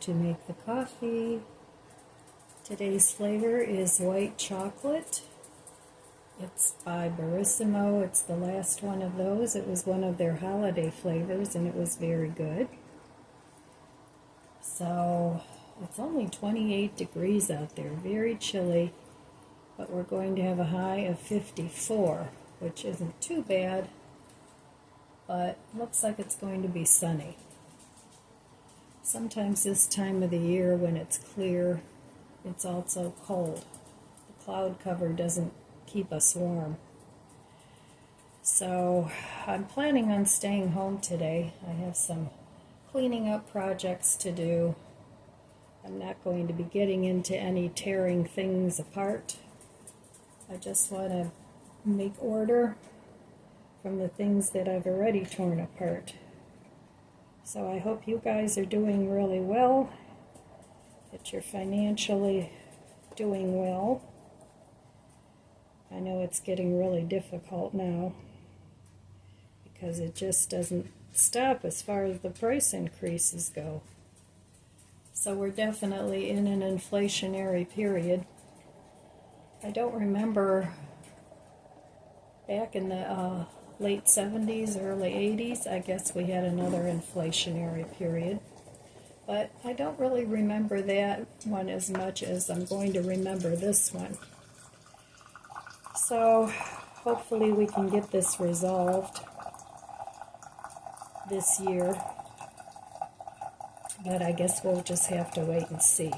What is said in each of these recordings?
to make the coffee. Today's flavor is white chocolate. It's by Barissimo. It's the last one of those. It was one of their holiday flavors and it was very good. So it's only 28 degrees out there, very chilly, but we're going to have a high of 54, which isn't too bad, but looks like it's going to be sunny. Sometimes this time of the year when it's clear, it's also cold. The cloud cover doesn't keep us warm. So I'm planning on staying home today. I have some cleaning up projects to do. I'm not going to be getting into any tearing things apart. I just want to make order from the things that I've already torn apart. So I hope you guys are doing really well, that you're financially doing well. I know it's getting really difficult now because it just doesn't stop as far as the price increases go. So we're definitely in an inflationary period. I don't remember back in the late 70s, early 80s, I guess we had another inflationary period. But I don't really remember that one as much as I'm going to remember this one. So hopefully we can get this resolved this year. But I guess we'll just have to wait and see.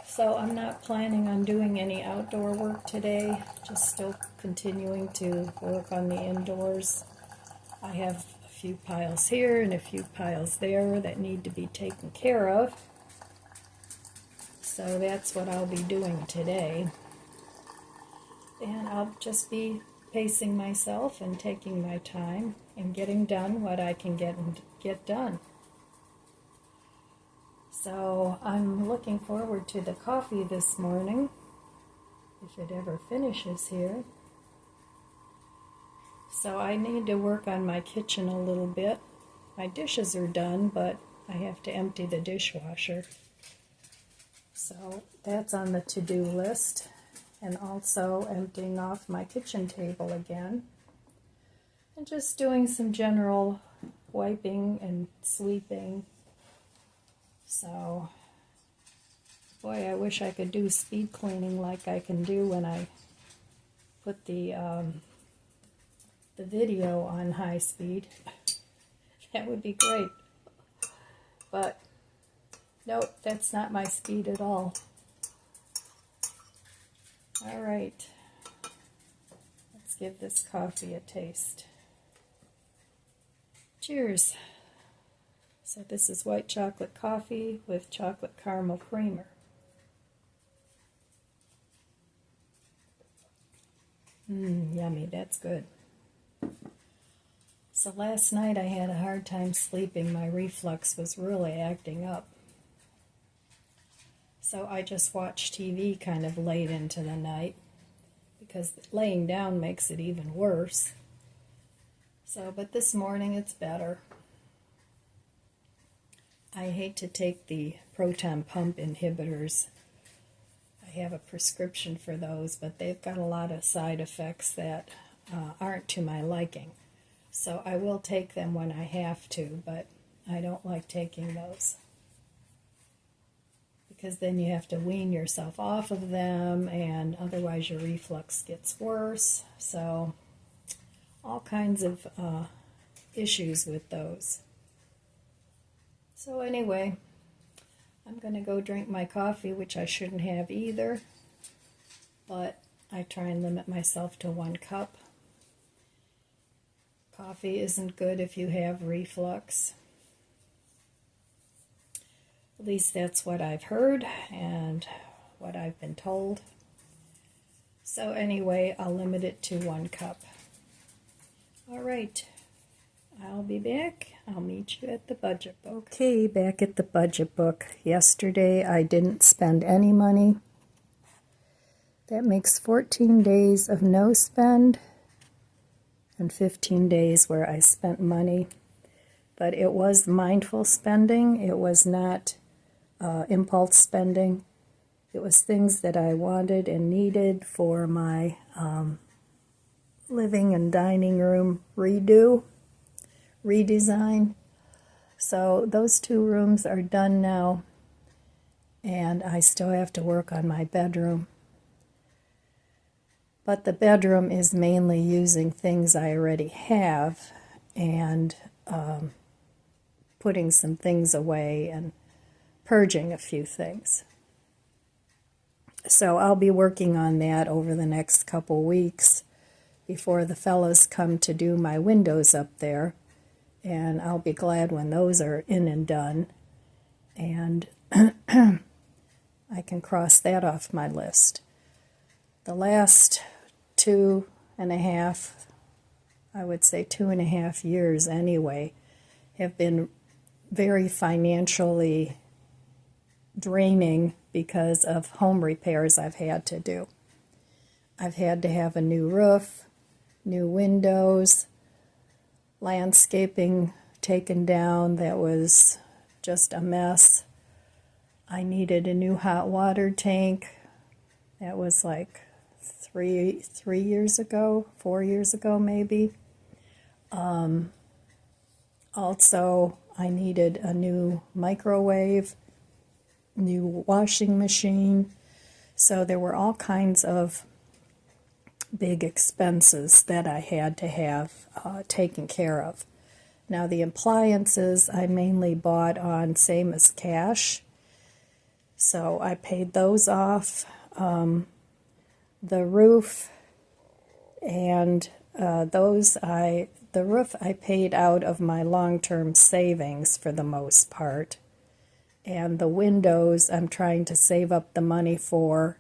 So I'm not planning on doing any outdoor work today, just still continuing to work on the indoors. I have a few piles here and a few piles there that need to be taken care of. So that's what I'll be doing today. And I'll just be pacing myself and taking my time and getting done what I can get done. So I'm looking forward to the coffee this morning, if it ever finishes here. So I need to work on my kitchen a little bit. My dishes are done, but I have to empty the dishwasher. So that's on the to-do list. And also emptying off my kitchen table again. And just doing some general wiping and sweeping. So, boy, I wish I could do speed cleaning like I can do when I put the video on high speed. That would be great. But, nope, that's not my speed at all. All right, let's give this coffee a taste. Cheers. So this is white chocolate coffee with chocolate caramel creamer. Yummy, that's good. So last night I had a hard time sleeping. My reflux was really acting up. So I just watched TV kind of late into the night because laying down makes it even worse. So, but this morning it's better. I hate to take the proton pump inhibitors. I have a prescription for those, but they've got a lot of side effects that aren't to my liking. So I will take them when I have to, but I don't like taking those. Because then you have to wean yourself off of them, and otherwise your reflux gets worse. So, all kinds of issues with those. So anyway, I'm going to go drink my coffee, which I shouldn't have either. But I try and limit myself to 1 cup. Coffee isn't good if you have reflux. At least that's what I've heard and what I've been told. So anyway, I'll limit it to 1 cup. All right, I'll be back. I'll meet you at the budget book. Okay, back at the budget book. Yesterday I didn't spend any money. That makes 14 days of no spend and 15 days where I spent money. but it was mindful spending. It was not impulse spending. It was things that I wanted and needed for my living and dining room redesign. So those 2 rooms are done now, and I still have to work on my bedroom. But the bedroom is mainly using things I already have and putting some things away and purging a few things. So I'll be working on that over the next couple weeks before the fellows come to do my windows up there. And I'll be glad when those are in and done. And I can cross that off my list. The last 2.5, I would say 2.5 years anyway, have been very financially draining because of home repairs I've had to do. I've had to have a new roof, new windows, landscaping taken down that was just a mess. I needed a new hot water tank. That was like 3 years ago, 4 years ago maybe. Also, I needed a new microwave, new washing machine. So there were all kinds of big expenses that I had to have taken care of. Now the appliances I mainly bought on same as cash, so I paid those off. The roof and the roof I paid out of my long-term savings for the most part, and the windows I'm trying to save up the money for.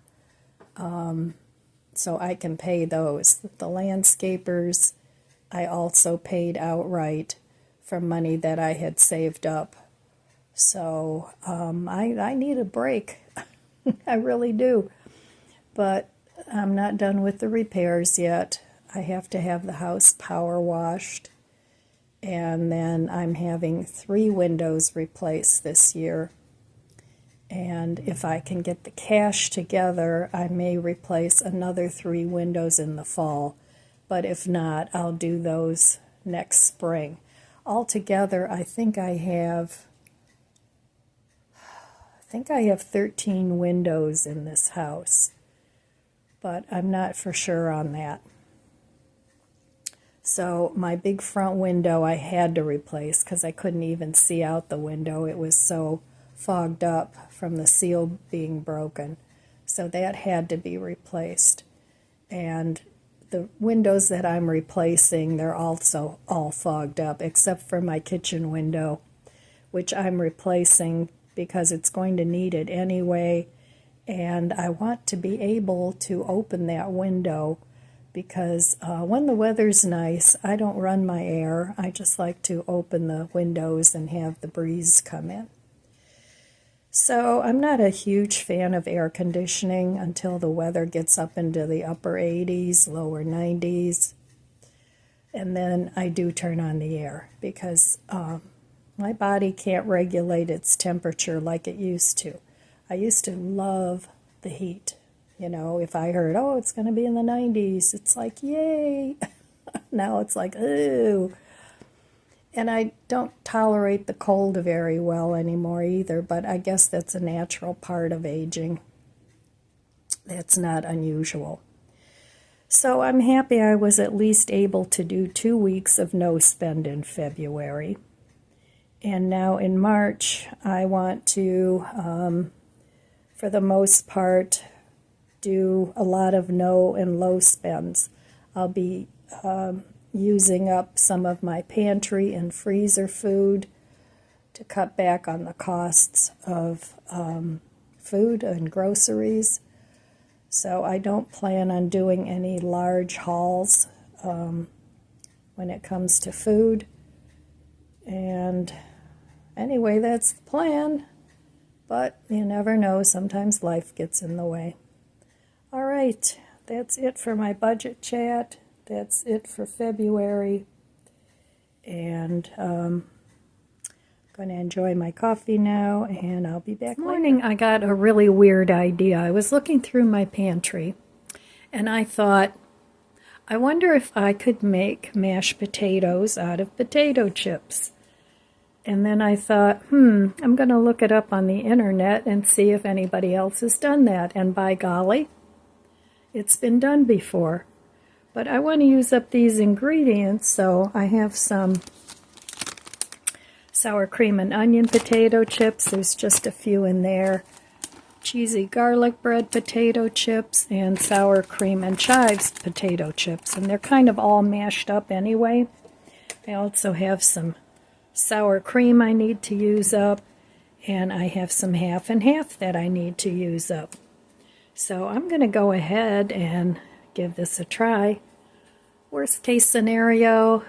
So I can pay those. The landscapers I also paid outright from money that I had saved up. So I need a break. I really do. But I'm not done with the repairs yet. I have to have the house power washed. And then I'm having 3 windows replaced this year. And if I can get the cash together, I may replace another 3 windows in the fall. But if not, I'll do those next spring. Altogether, I think I have 13 windows in this house. But I'm not for sure on that. So my big front window I had to replace because I couldn't even see out the window. It was so fogged up from the seal being broken. So that had to be replaced. And the windows that I'm replacing, they're also all fogged up, except for my kitchen window, which I'm replacing because it's going to need it anyway. And I want to be able to open that window because when the weather's nice, I don't run my air. I just like to open the windows and have the breeze come in. So I'm not a huge fan of air conditioning until the weather gets up into the upper 80s, lower 90s. And then I do turn on the air because my body can't regulate its temperature like it used to. I used to love the heat. You know, if I heard, oh, it's going to be in the 90s, it's like, yay. Now it's like, ooh. And I don't tolerate the cold very well anymore either, but I guess that's a natural part of aging. That's not unusual. So I'm happy I was at least able to do 2 weeks of no spend in February. And now in March, I want to, for the most part, do a lot of no and low spends. I'll be using up some of my pantry and freezer food to cut back on the costs of food and groceries. So I don't plan on doing any large hauls when it comes to food. And anyway, that's the plan. But you never know, sometimes life gets in the way. All right, that's it for my budget chat. That's it for February. And Going to enjoy my coffee now, and I'll be back later. This morning I got a really weird idea. I was looking through my pantry, and I thought, I wonder if I could make mashed potatoes out of potato chips. And then I thought, I'm going to look it up on the internet and see if anybody else has done that. And by golly, it's been done before. But I want to use up these ingredients, so I have some sour cream and onion potato chips. There's just a few in there. Cheesy garlic bread potato chips and sour cream and chives potato chips. And they're kind of all mashed up anyway. I also have some sour cream I need to use up, and I have some half and half that I need to use up. So I'm going to go ahead and give this a try. Worst case scenario,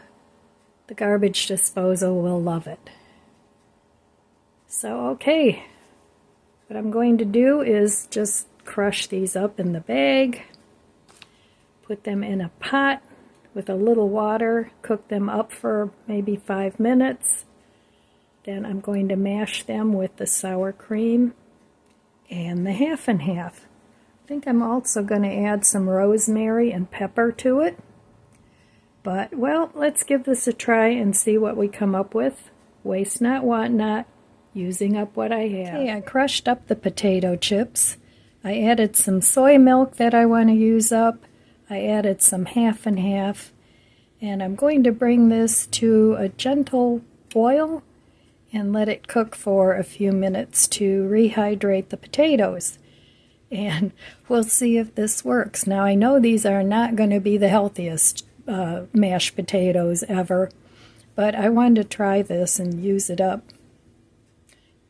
the garbage disposal will love it. So okay, what I'm going to do is just crush these up in the bag, put them in a pot with a little water, cook them up for maybe 5 minutes. Then I'm going to mash them with the sour cream and the half and half. I think I'm also going to add some rosemary and pepper to it. But, well, let's give this a try and see what we come up with. Waste not, want not, using up what I have. Okay, I crushed up the potato chips. I added some soy milk that I want to use up. I added some half and half. And I'm going to bring this to a gentle boil and let it cook for a few minutes to rehydrate the potatoes. And we'll see if this works. Now, I know these are not going to be the healthiest mashed potatoes ever, but I wanted to try this and use it up.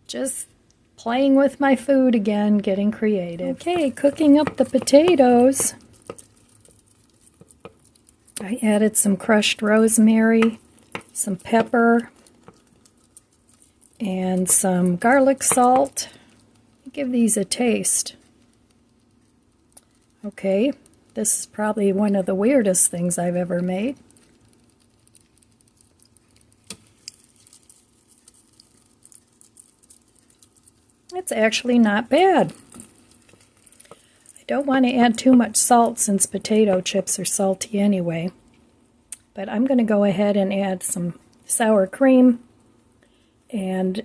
Just playing with my food again, getting creative. Okay, cooking up the potatoes. I added some crushed rosemary, some pepper, and some garlic salt. Give these a taste. Okay, this is probably one of the weirdest things I've ever made. It's actually not bad. I don't want to add too much salt since potato chips are salty anyway. But I'm going to go ahead and add some sour cream and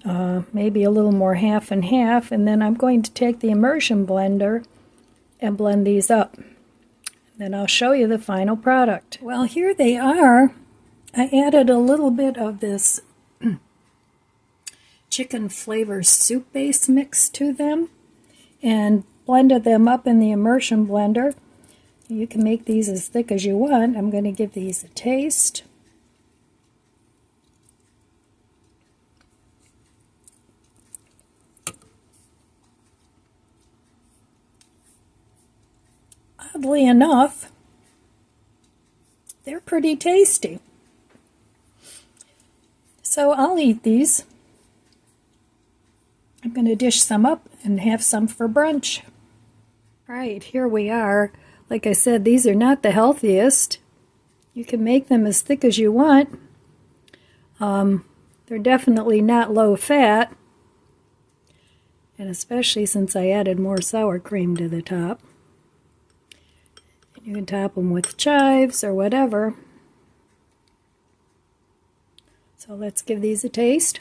maybe a little more half and half. And then I'm going to take the immersion blender and blend these up. Then I'll show you the final product. Well, here they are. I added a little bit of this chicken flavor soup base mix to them and blended them up in the immersion blender. You can make these as thick as you want. I'm going to give these a taste. Oddly enough, they're pretty tasty. So I'll eat these. I'm going to dish some up and have some for brunch. All right, here we are. Like I said, these are not the healthiest. You can make them as thick as you want. They're definitely not low fat. And especially since I added more sour cream to the top. You can top them with chives or whatever. So let's give these a taste.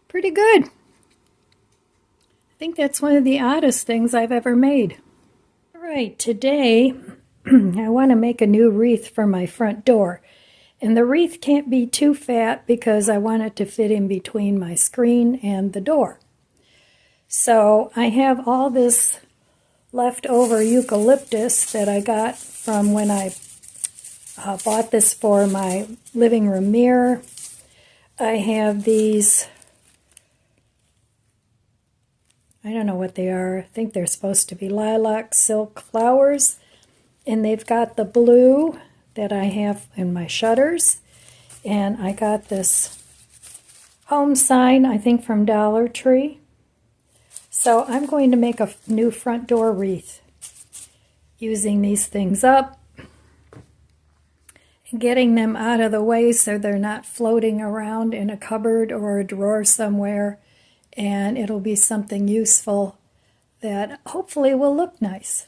Pretty good. I think that's one of the oddest things I've ever made. All right, today I want to make a new wreath for my front door. And the wreath can't be too fat because I want it to fit in between my screen and the door. So I have all this leftover eucalyptus that I got from when I bought this for my living room mirror. I have these, I don't know what they are. I think they're supposed to be lilac silk flowers. And they've got the blue that I have in my shutters. And I got this home sign, I think from Dollar Tree. So I'm going to make a new front door wreath using these things up. getting them out of the way so they're not floating around in a cupboard or a drawer somewhere, and it'll be something useful that hopefully will look nice.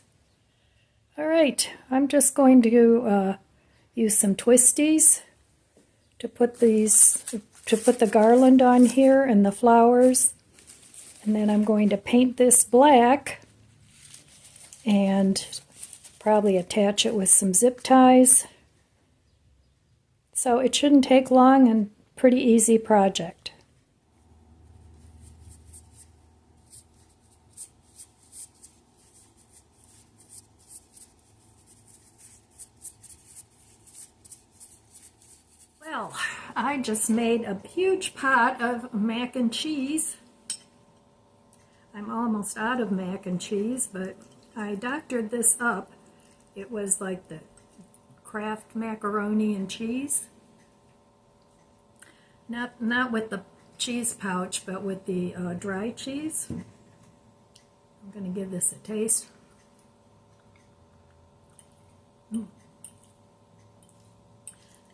All right, I'm just going to use some twisties to put the garland on here and the flowers, and then I'm going to paint this black and probably attach it with some zip ties. So it shouldn't take long and pretty easy project. Well, I just made a huge pot of mac and cheese. I'm almost out of mac and cheese, but I doctored this up. It was like the Kraft macaroni and cheese. Not with the cheese pouch, but with the dry cheese. I'm going to give this a taste.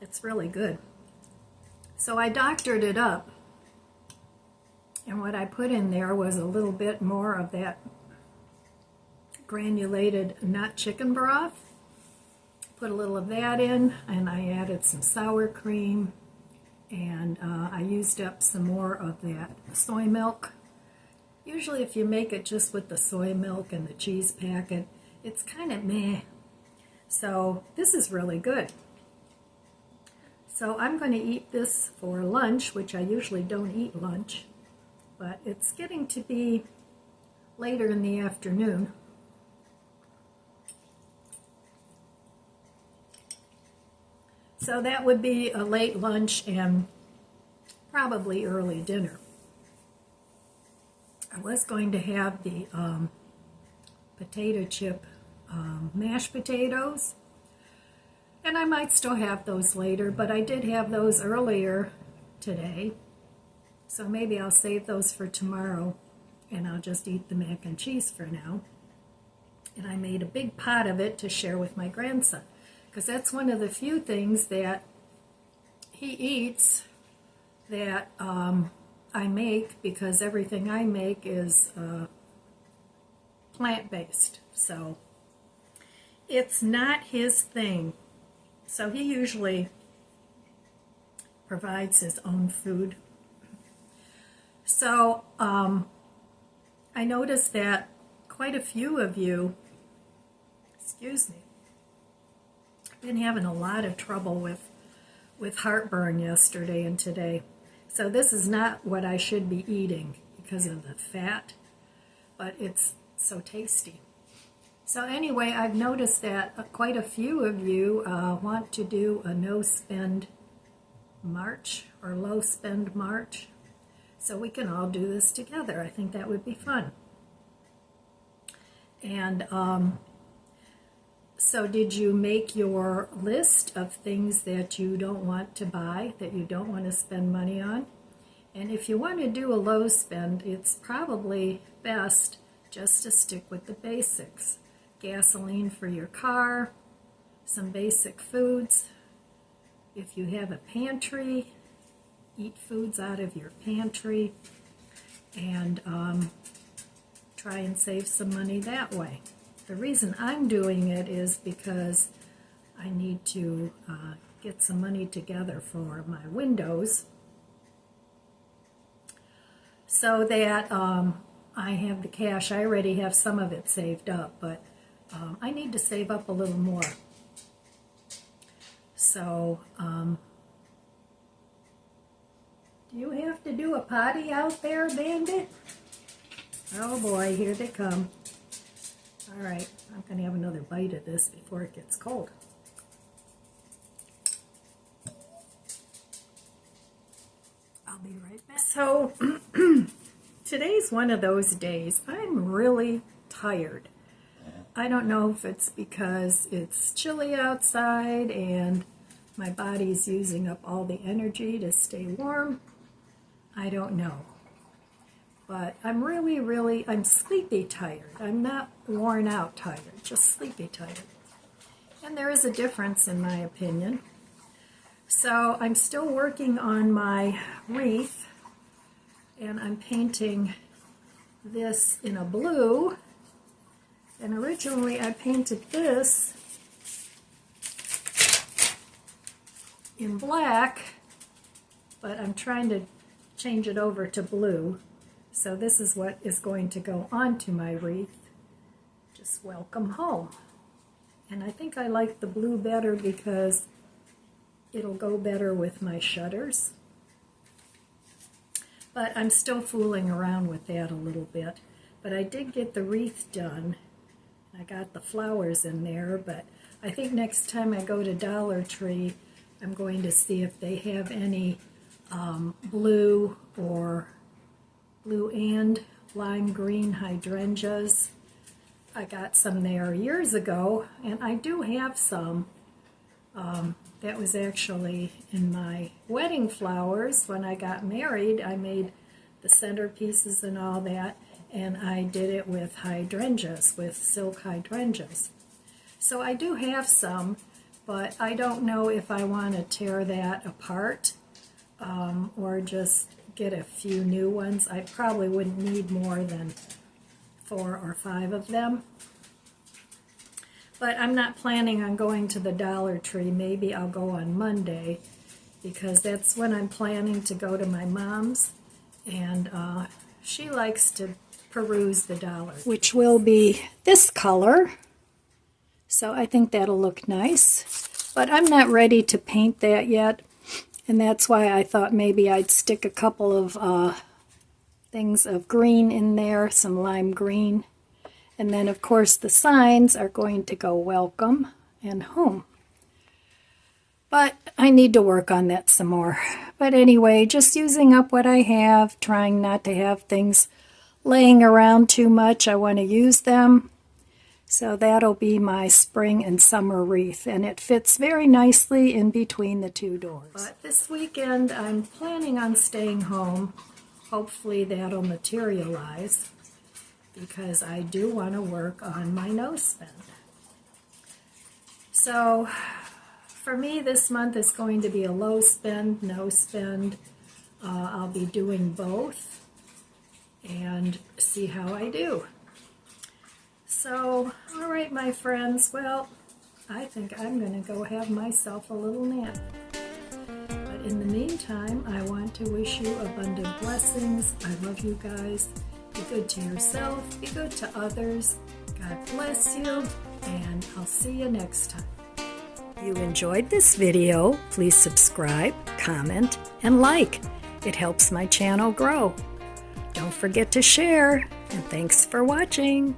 It's really good. So I doctored it up, and what I put in there was a little bit more of that granulated nut chicken broth. Put a little of that in, and I added some sour cream, and I used up some more of that soy milk. Usually if you make it just with the soy milk and the cheese packet, it's kind of meh. So this is really good. So I'm going to eat this for lunch, which I usually don't eat lunch, but it's getting to be later in the afternoon. So that would be a late lunch and probably early dinner. I was going to have the potato chip mashed potatoes, and I might still have those later, but I did have those earlier today, so maybe I'll save those for tomorrow, and I'll just eat the mac and cheese for now. And I made a big pot of it to share with my grandson, because that's one of the few things that he eats that I make, because everything I make is plant-based, so it's not his thing. So he usually provides his own food. So I noticed that quite a few of you, excuse me, been having a lot of trouble with heartburn yesterday and today. So this is not what I should be eating because of the fat, but it's so tasty. So anyway, I've noticed that quite a few of you want to do a no-spend March or low-spend March. So we can all do this together. I think that would be fun. And so did you make your list of things that you don't want to buy, that you don't want to spend money on? And if you want to do a low spend, it's probably best just to stick with the basics. Gasoline for your car, some basic foods. If you have a pantry, eat foods out of your pantry, and try and save some money that way. The reason I'm doing it is because I need to get some money together for my windows so that I have the cash. I already have some of it saved up, but I need to save up a little more. So, do you have to do a potty out there, Bandit? Oh boy, here they come. All right, I'm going to have another bite of this before it gets cold. I'll be right back. So, today's one of those days. I'm really tired. I don't know if it's because it's chilly outside and my body's using up all the energy to stay warm. I don't know. But I'm I'm sleepy tired. I'm not worn out tired, just sleepy tired. And there is a difference in my opinion. So I'm still working on my wreath, and I'm painting this in a blue, and originally I painted this in black, but I'm trying to change it over to blue. So this is what is going to go onto my wreath. Just welcome home. And I think I like the blue better because it'll go better with my shutters. But I'm still fooling around with that a little bit. But I did get the wreath done. I got the flowers in there, but I think next time I go to Dollar Tree, I'm going to see if they have any blue or blue and lime green hydrangeas. I got some there years ago, and I do have some. That was actually in my wedding flowers. When I got married, I made the centerpieces and all that, and I did it with hydrangeas, with silk hydrangeas. So I do have some, but I don't know if I want to tear that apart or just get a few new ones. I probably wouldn't need more than 4 or 5 of them. But I'm not planning on going to the Dollar Tree. Maybe I'll go on Monday, because that's when I'm planning to go to my mom's, and she likes to peruse the Dollar Tree, which will be this color. So I think that'll look nice. But I'm not ready to paint that yet, and that's why I thought maybe I'd stick a couple of things of green in there, some lime green. And then, of course, the signs are going to go welcome and home. But I need to work on that some more. But anyway, just using up what I have, trying not to have things laying around too much. I want to use them. So that'll be my spring and summer wreath. And it fits very nicely in between the 2 doors. But this weekend, I'm planning on staying home. Hopefully that'll materialize, because I do want to work on my no spend. So for me, this month is going to be a low spend, no spend. I'll be doing both and see how I do. So, all right, my friends, well, I think I'm going to go have myself a little nap. But in the meantime, I want to wish you abundant blessings. I love you guys. Be good to yourself, be good to others. God bless you, and I'll see you next time. If you enjoyed this video, please subscribe, comment, and like. It helps my channel grow. Don't forget to share, and thanks for watching.